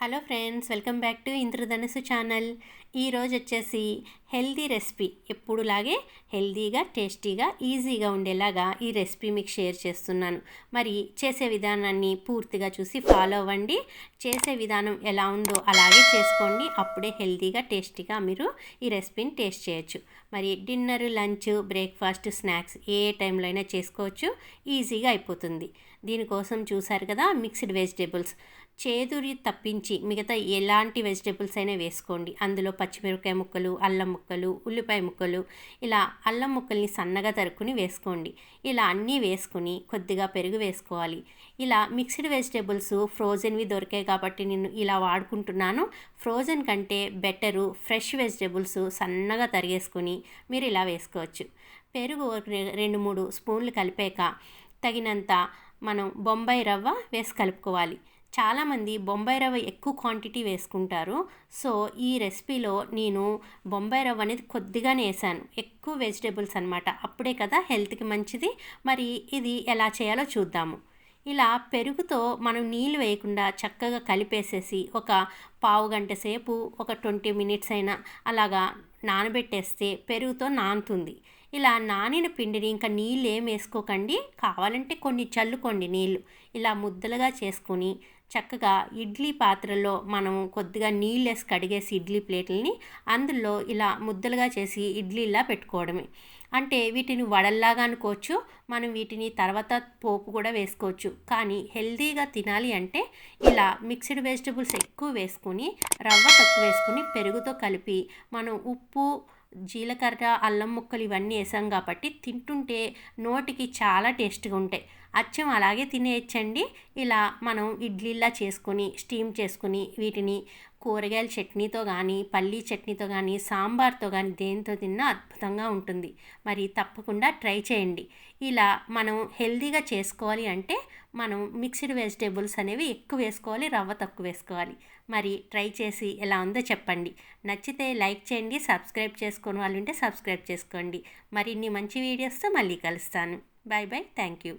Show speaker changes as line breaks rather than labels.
Hello friends, welcome back to ఇంద్రధనస్సు channel. ఈరోజు వచ్చేసి హెల్దీ రెసిపీ, ఎప్పుడులాగే హెల్దీగా, టేస్టీగా, ఈజీగా ఉండేలాగా ఈ రెసిపీ మీకు షేర్ చేస్తున్నాను. మరి చేసే విధానాన్ని పూర్తిగా చూసి ఫాలో అవ్వండి. చేసే విధానం ఎలా ఉందో అలాగే చేసుకోండి. అప్పుడే హెల్దీగా, టేస్టీగా మీరు ఈ రెసిపీని టేస్ట్ చేయొచ్చు. మరి డిన్నర్, లంచ్, బ్రేక్ఫాస్ట్, స్నాక్స్ ఏ టైంలో అయినా చేసుకోవచ్చు. ఈజీగా అయిపోతుంది. దీనికోసం చూసారు కదా, మిక్స్డ్ వెజిటేబుల్స్, చేదురి తప్పించి మిగతా ఎలాంటి వెజిటేబుల్స్ అయినా వేసుకోండి. అందులో పచ్చిమిరపకాయ ముక్కలు, అల్లం ముక్కలు, ఉల్లిపాయ ముక్కలు, ఇలా అల్లం ముక్కల్ని సన్నగా తరుక్కుని వేసుకోండి. ఇలా అన్నీ వేసుకుని కొద్దిగా పెరుగు వేసుకోవాలి. ఇలా మిక్స్డ్ వెజిటేబుల్స్ ఫ్రోజన్వి దొరికాయి కాబట్టి నేను ఇలా వాడుకుంటున్నాను. ఫ్రోజన్ కంటే బెటరు ఫ్రెష్ వెజిటేబుల్స్ సన్నగా తరిగేసుకొని మీరు ఇలా వేసుకోవచ్చు. పెరుగు 2-3 స్పూన్లు కలిపాక తగినంత మనం బొంబాయి రవ్వ వేసి కలుపుకోవాలి. చాలామంది బొంబాయి రవ్వ ఎక్కువ క్వాంటిటీ వేసుకుంటారు. సో ఈ రెసిపీలో నేను బొంబాయి రవ్వ అనేది కొద్దిగానే వేసాను. ఎక్కువ వెజిటేబుల్స్ అనమాట, అప్పుడే కదా హెల్త్కి మంచిది. మరి ఇది ఎలా చేయాలో చూద్దాము. ఇలా పెరుగుతో మనం నీళ్ళు వేయకుండా చక్కగా కలిపేసేసి ఒక పావు గంట సేపు, ఒక 20 మినిట్స్ అయినా అలాగా నానబెట్టేస్తే పెరుగుతో నానుతుంది. ఇలా నానిన పిండిని ఇంకా నీళ్ళు ఏం వేసుకోకండి, కావాలంటే కొన్ని చల్లుకోండి నీళ్ళు. ఇలా ముద్దలుగా చేసుకొని చక్కగా ఇడ్లీ పాత్రలో మనం కొద్దిగా నీళ్ళు వేసి కడిగేసి ఇడ్లీ ప్లేట్లని అందులో ఇలా ముద్దలుగా చేసి ఇడ్లీలా పెట్టుకోవడమే. అంటే వీటిని వడల్లాగా అనుకోవచ్చు, మనం వీటిని తర్వాత పోపు కూడా వేసుకోవచ్చు. కానీ హెల్తీగా తినాలి అంటే ఇలా మిక్స్డ్ వెజిటబుల్స్ ఎక్కువ వేసుకొని, రవ్వ తక్కువ వేసుకుని, పెరుగుతో కలిపి మనం ఉప్పు, జీలకర్ర, అల్లం ముక్కలు ఇవన్నీ వేసాం కాబట్టి తింటుంటే నోటికి చాలా టేస్ట్గా ఉంటాయి. అచ్చం అలాగే తినేయచ్చండి. ఇలా మనం ఇడ్లీలా చేసుకొని స్టీమ్ చేసుకుని వీటిని కూరగాయల చట్నీతో కానీ, పల్లీ చట్నీతో కానీ, సాంబార్తో కానీ దేంతో తిన్నా అద్భుతంగా ఉంటుంది. మరి తప్పకుండా ట్రై చేయండి. ఇలా మనం హెల్తీగా చేసుకోవాలి అంటే మనం మిక్స్డ్ వెజిటేబుల్స్ అనేవి ఎక్కువ వేసుకోవాలి, రవ్వ తక్కువ వేసుకోవాలి. మరి ట్రై చేసి ఎలా ఉందో చెప్పండి. నచ్చితే లైక్ చేయండి, సబ్స్క్రైబ్ చేసుకుని వాళ్ళు ఉంటే సబ్స్క్రైబ్ చేసుకోండి. మరిన్ని మంచి వీడియోస్తో మళ్ళీ కలుస్తాను. Bye bye, thank you.